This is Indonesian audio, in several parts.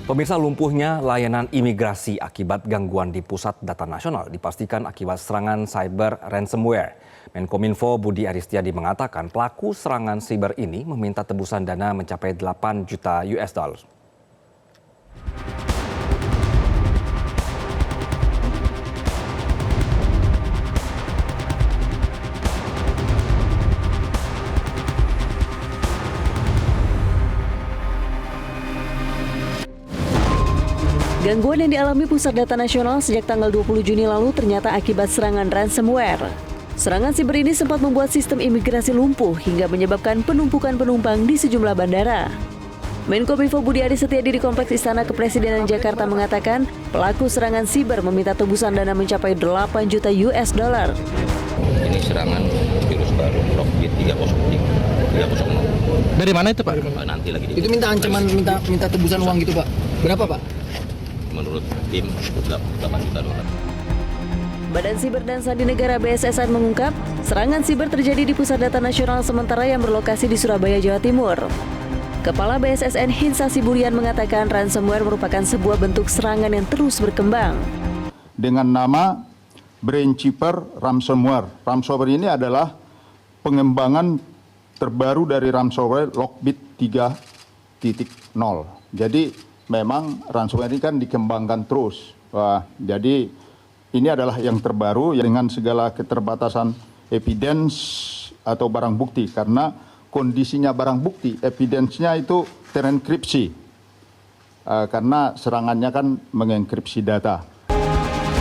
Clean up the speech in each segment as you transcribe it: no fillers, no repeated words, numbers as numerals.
Pemirsa, lumpuhnya layanan imigrasi akibat gangguan di Pusat Data Nasional dipastikan akibat serangan cyber ransomware. Menkominfo Budi Aristiadi mengatakan pelaku serangan siber ini meminta tebusan dana mencapai 8 juta US dollar. Gangguan yang dialami Pusat Data Nasional sejak tanggal 20 Juni lalu ternyata akibat serangan ransomware. Serangan siber ini sempat membuat sistem imigrasi lumpuh hingga menyebabkan penumpukan penumpang di sejumlah bandara. Menkominfo Budi Aristiadi di Kompleks Istana Kepresidenan Jakarta mengatakan pelaku serangan siber meminta tebusan dana mencapai 8 juta US dollar. Ini serangan virus baru Lockbit 300. Dari mana itu, Pak? Nanti lagi. Itu minta ancaman, minta tebusan uang gitu, Pak. Berapa, Pak? Menurut tim 8 juta dolar. Badan Siber dan Sandi Negara BSSN mengungkap, serangan siber terjadi di Pusat Data Nasional sementara yang berlokasi di Surabaya, Jawa Timur. Kepala BSSN Hinsa Siburian mengatakan ransomware merupakan sebuah bentuk serangan yang terus berkembang. Dengan nama Brainkeeper Ransomware. Ransomware ini adalah pengembangan terbaru dari ransomware Lockbit 3.0. Jadi memang ransomware ini kan dikembangkan terus. Jadi ini adalah yang terbaru dengan segala keterbatasan evidence atau barang bukti. Karena kondisinya barang bukti, evidence-nya itu terenkripsi. Karena serangannya kan mengenkripsi data.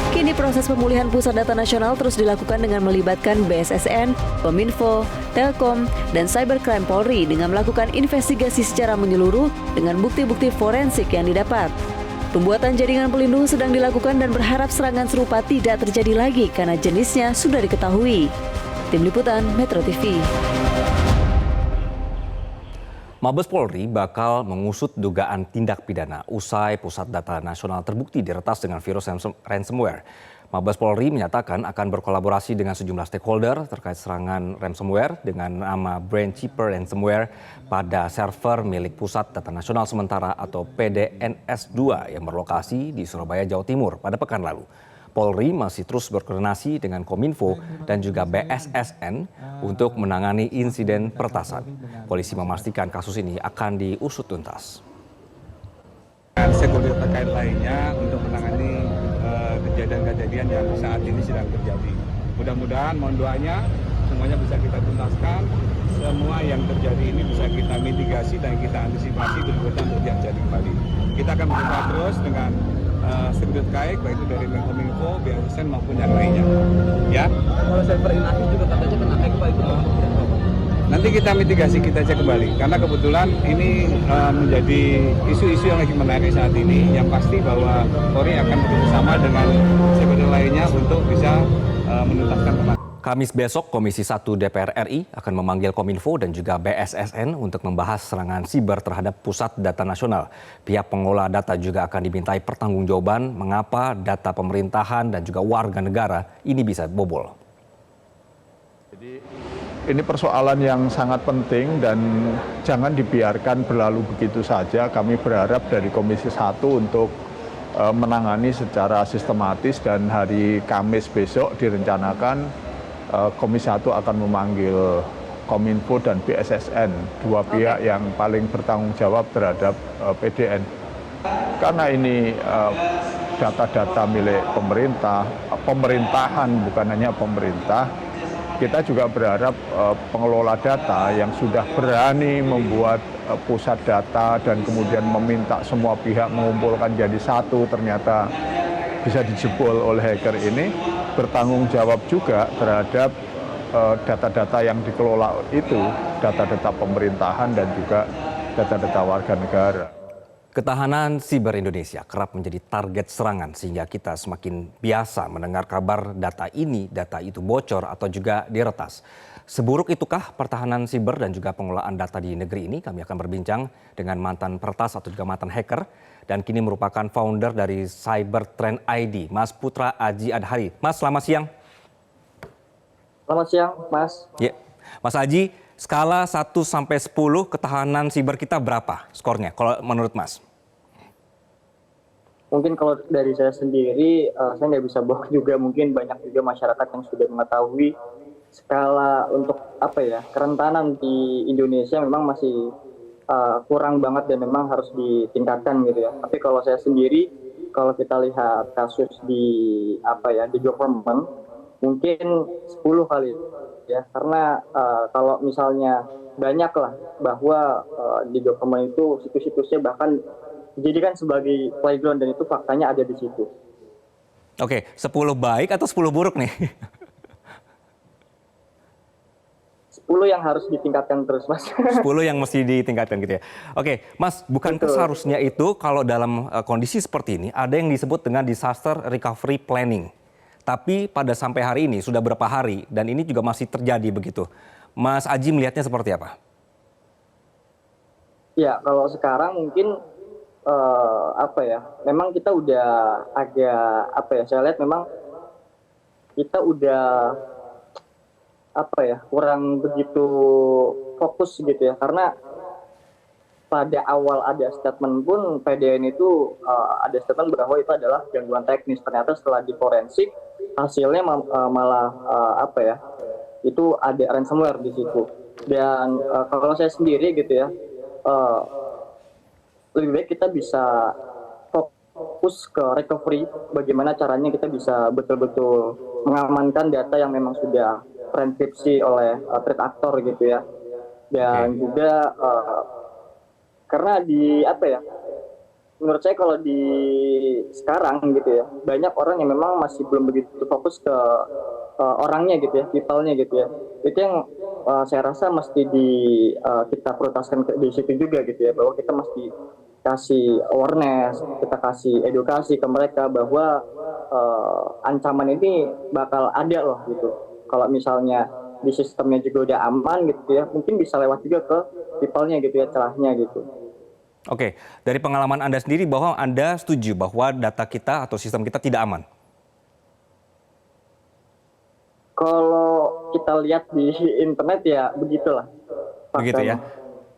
Kini proses pemulihan Pusat Data Nasional terus dilakukan dengan melibatkan BSSN, Kominfo, Telkom, dan Cybercrime Polri dengan melakukan investigasi secara menyeluruh dengan bukti-bukti forensik yang didapat. Pembuatan jaringan pelindung sedang dilakukan dan berharap serangan serupa tidak terjadi lagi karena jenisnya sudah diketahui. Tim Liputan Metro TV. Mabes Polri bakal mengusut dugaan tindak pidana usai Pusat Data Nasional terbukti diretas dengan virus ransomware. Mabes Polri menyatakan akan berkolaborasi dengan sejumlah stakeholder terkait serangan ransomware dengan nama Brainkeeper Ransomware pada server milik Pusat Data Nasional Sementara atau PDNS2 yang berlokasi di Surabaya, Jawa Timur pada pekan lalu. Polri masih terus berkoordinasi dengan Kominfo dan juga BSSN untuk menangani insiden peretasan. Polisi memastikan kasus ini akan diusut tuntas. Stakeholder terkait lainnya untuk menangani kejadian-kejadian yang saat ini sedang terjadi. Mudah-mudahan mohon doanya semuanya bisa kita tuntaskan, semua yang terjadi ini bisa kita mitigasi dan kita antisipasi berikutnya untuk terjadi kembali. Kita akan berusaha terus dengan stakeholder terkait, baik itu dari Menkominfo, BSSN maupun yang lainnya. Ya. Kalau saya berinasi juga katanya kena hack, Pak, itu nanti kita mitigasi, kita cek kembali. Karena kebetulan ini menjadi isu-isu yang lagi menarik saat ini. Yang pasti bahwa Polri akan bekerjasama dengan stakeholder lainnya untuk bisa menuntaskan kembali. Kamis besok, Komisi 1 DPR RI akan memanggil Kominfo dan juga BSSN untuk membahas serangan siber terhadap Pusat Data Nasional. Pihak pengelola data juga akan dimintai pertanggungjawaban mengapa data pemerintahan dan juga warga negara ini bisa bobol. Jadi ini persoalan yang sangat penting dan jangan dibiarkan berlalu begitu saja. Kami berharap dari Komisi 1 untuk menangani secara sistematis dan hari Kamis besok direncanakan Komisi 1 akan memanggil Kominfo dan BSSN, dua pihak yang paling bertanggung jawab terhadap PDN. Karena ini data-data milik pemerintah, pemerintahan bukan hanya pemerintah, kita juga berharap pengelola data yang sudah berani membuat pusat data dan kemudian meminta semua pihak mengumpulkan jadi satu, ternyata bisa dijebol oleh hacker ini, bertanggung jawab juga terhadap data-data yang dikelola itu, data-data pemerintahan dan juga data-data warga negara. Ketahanan siber Indonesia kerap menjadi target serangan sehingga kita semakin biasa mendengar kabar data itu bocor atau juga diretas. Seburuk itukah pertahanan siber dan juga pengelolaan data di negeri ini? Kami akan berbincang dengan mantan peretas atau juga mantan hacker dan kini merupakan founder dari Cybertrend ID, Mas Putra Aji Adhari. Mas, selamat siang. Selamat siang, Mas. Ya. Mas Aji, skala 1 sampai 10 ketahanan siber kita berapa skornya kalau menurut Mas? Mungkin kalau dari saya sendiri, saya nggak bisa bohong juga, mungkin banyak juga masyarakat yang sudah mengetahui skala untuk apa ya, kerentanan di Indonesia memang masih kurang banget dan memang harus ditingkatkan gitu ya. Tapi kalau saya sendiri, kalau kita lihat kasus di apa ya, di government, mungkin 10 kali ya, karena kalau misalnya banyak lah bahwa di government itu situs-situsnya bahkan dijadikan sebagai playground dan itu faktanya ada di situ. Oke, 10 baik atau 10 buruk nih? 10 yang harus ditingkatkan terus, Mas. 10 yang mesti ditingkatkan gitu ya. Oke, Mas, bukankah Betul. seharusnya itu kalau dalam kondisi seperti ini ada yang disebut dengan disaster recovery planning. Tapi pada sampai hari ini sudah berapa hari dan ini juga masih terjadi begitu. Mas Aji melihatnya seperti apa? Ya, kalau sekarang mungkin apa ya, memang kita udah agak apa ya, saya lihat memang kita udah apa ya, kurang begitu fokus gitu ya, karena pada awal ada statement pun PDN itu ada statement bahwa itu adalah gangguan teknis. Ternyata setelah diforensik hasilnya malah apa ya, itu ada ransomware di situ. Dan kalau saya sendiri gitu ya, lebih baik kita bisa fokus ke recovery, bagaimana caranya kita bisa betul-betul mengamankan data yang memang sudah terenkripsi oleh threat actor gitu ya. Dan juga karena di apa ya, menurut saya kalau di sekarang gitu ya, banyak orang yang memang masih belum begitu fokus ke orangnya gitu ya, people-nya gitu ya. Itu yang saya rasa mesti kita prioritaskan di situ juga gitu ya, bahwa kita mesti kasih awareness, kita kasih edukasi ke mereka bahwa ancaman ini bakal ada loh gitu. Kalau misalnya di sistemnya juga udah aman gitu ya, mungkin bisa lewat juga ke people-nya gitu ya, celahnya gitu. Oke, dari pengalaman Anda sendiri bahwa Anda setuju bahwa data kita atau sistem kita tidak aman? Kalau kita lihat di internet ya begitulah. Begitu ya.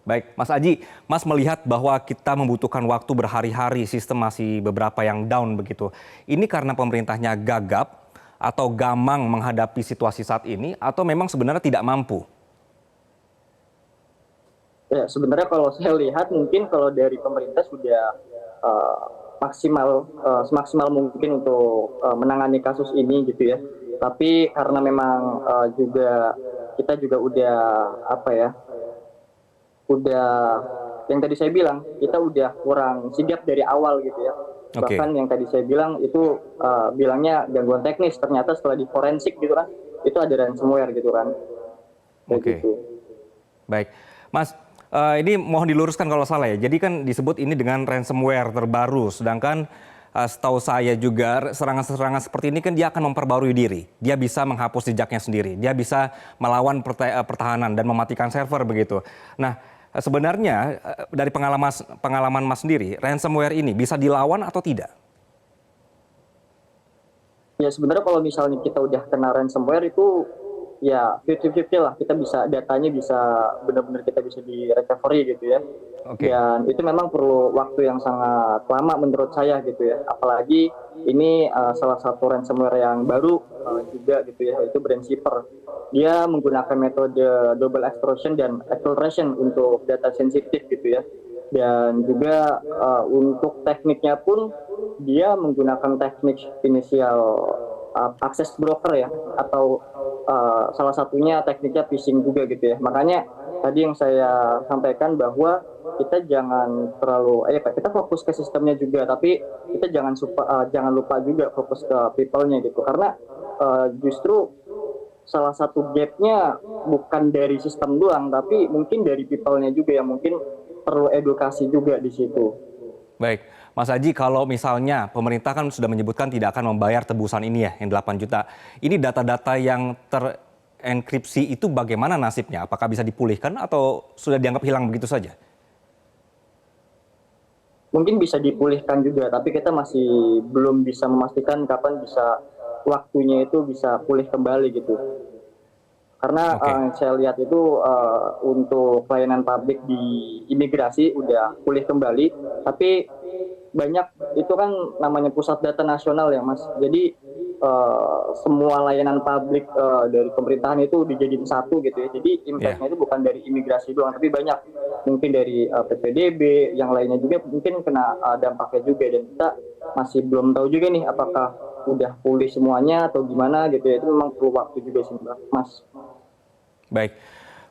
Baik, Mas Aji, Mas melihat bahwa kita membutuhkan waktu berhari-hari, sistem masih beberapa yang down begitu. Ini karena pemerintahnya gagap atau gamang menghadapi situasi saat ini, atau memang sebenarnya tidak mampu? Ya, sebenarnya kalau saya lihat mungkin kalau dari pemerintah sudah semaksimal mungkin untuk menangani kasus ini gitu ya. Tapi karena memang juga kita juga udah apa ya, udah yang tadi saya bilang, kita udah kurang sigap dari awal gitu ya. Oke. Bahkan yang tadi saya bilang itu bilangnya gangguan teknis, ternyata setelah diforensik gitu kan, itu ada ransomware gitu kan. Oke. Gitu. Baik, Mas, ini mohon diluruskan kalau salah ya. Jadi kan disebut ini dengan ransomware terbaru, sedangkan setahu saya juga serangan-serangan seperti ini kan dia akan memperbarui diri. Dia bisa menghapus jejaknya sendiri, dia bisa melawan pertahanan dan mematikan server begitu. Nah, sebenarnya dari pengalaman Mas sendiri, ransomware ini bisa dilawan atau tidak? Ya sebenarnya kalau misalnya kita udah kena ransomware itu ya 50-50 lah, kita bisa datanya bisa benar-benar kita bisa di recovery gitu ya. Oke. Dan itu memang perlu waktu yang sangat lama menurut saya gitu ya. Apalagi ini salah satu ransomware yang baru juga gitu ya, yaitu Brainshipper. Dia menggunakan metode double extortion dan exfiltration untuk data sensitif gitu ya. Dan juga untuk tekniknya pun dia menggunakan teknik inisial access broker ya, atau salah satunya tekniknya phishing juga gitu ya. Makanya tadi yang saya sampaikan bahwa kita jangan terlalu kita fokus ke sistemnya juga, tapi kita jangan lupa juga fokus ke people-nya gitu, karena justru salah satu gap-nya bukan dari sistem doang, tapi mungkin dari people-nya juga yang mungkin perlu edukasi juga di situ. Baik, Mas Aji, kalau misalnya pemerintah kan sudah menyebutkan tidak akan membayar tebusan ini ya, yang 8 juta. Ini data-data yang terenkripsi itu bagaimana nasibnya? Apakah bisa dipulihkan atau sudah dianggap hilang begitu saja? Mungkin bisa dipulihkan juga, tapi kita masih belum bisa memastikan kapan bisa waktunya itu bisa pulih kembali gitu. Karena saya lihat itu untuk pelayanan publik di imigrasi udah pulih kembali, tapi banyak itu itu kan namanya pusat data nasional ya Mas. Jadi semua layanan publik dari pemerintahan itu dijadiin satu gitu ya. Jadi impact-nya itu bukan dari imigrasi doang, tapi banyak. Mungkin dari PPDB, yang lainnya juga mungkin kena dampaknya juga. Dan kita masih belum tahu juga nih apakah udah pulih semuanya atau gimana gitu ya. Itu memang perlu waktu juga sih Mas. Baik.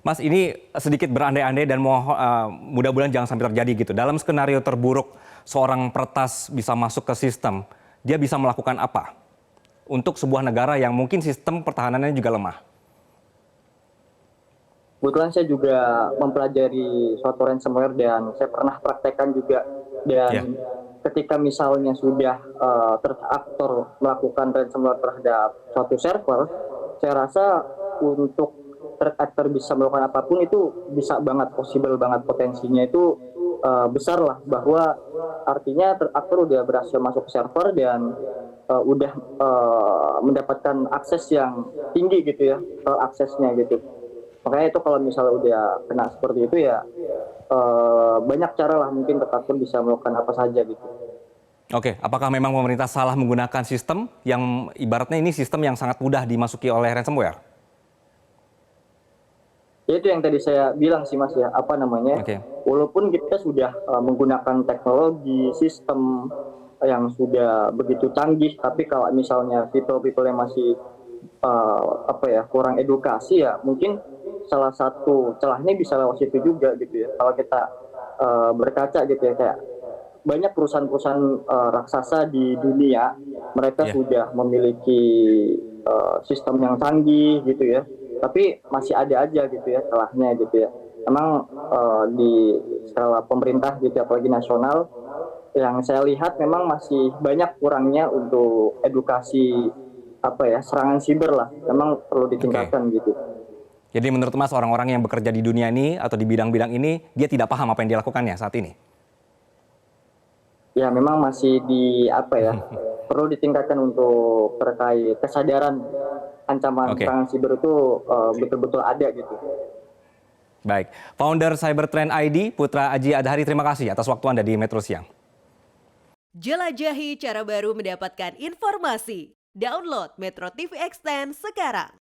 Mas, ini sedikit berandai-andai dan mudah-mudahan jangan sampai terjadi gitu. Dalam skenario terburuk seorang peretas bisa masuk ke sistem, dia bisa melakukan apa untuk sebuah negara yang mungkin sistem pertahanannya juga lemah? Kebetulan saya juga mempelajari suatu ransomware dan saya pernah praktekkan juga. Dan ketika misalnya sudah teraktor melakukan ransomware terhadap suatu server, saya rasa untuk aktor bisa melakukan apapun itu bisa banget, possible banget, potensinya itu besar lah, bahwa artinya aktor udah berhasil masuk ke server dan udah mendapatkan akses yang tinggi gitu ya, aksesnya gitu. Makanya itu kalau misalnya udah kena seperti itu ya banyak cara lah, mungkin aktor bisa melakukan apa saja gitu. Oke, apakah memang pemerintah salah menggunakan sistem yang ibaratnya ini sistem yang sangat mudah dimasuki oleh ransomware? Ya itu yang tadi saya bilang sih Mas ya, walaupun kita sudah menggunakan teknologi, sistem yang sudah begitu canggih, tapi kalau misalnya people yang masih kurang edukasi ya, mungkin salah satu celahnya bisa lewat situ juga gitu ya. Kalau kita berkaca gitu ya, kayak banyak perusahaan-perusahaan raksasa di dunia, mereka sudah memiliki sistem yang canggih gitu ya. Tapi masih ada aja gitu ya celahnya gitu ya. Memang di skala pemerintah gitu, apalagi nasional, yang saya lihat memang masih banyak kurangnya untuk edukasi serangan siber lah. Memang perlu ditingkatkan gitu. Jadi menurut Mas, orang-orang yang bekerja di dunia ini atau di bidang-bidang ini, dia tidak paham apa yang dilakukannya saat ini? Ya memang masih perlu ditingkatkan untuk terkait kesadaran ancaman serangan siber itu betul-betul ada gitu. Baik, founder Cybertrend ID, Putra Aji Adhari, terima kasih atas waktu Anda di Metro Siang. Jelajahi cara baru mendapatkan informasi. Download Metro TV Extend sekarang.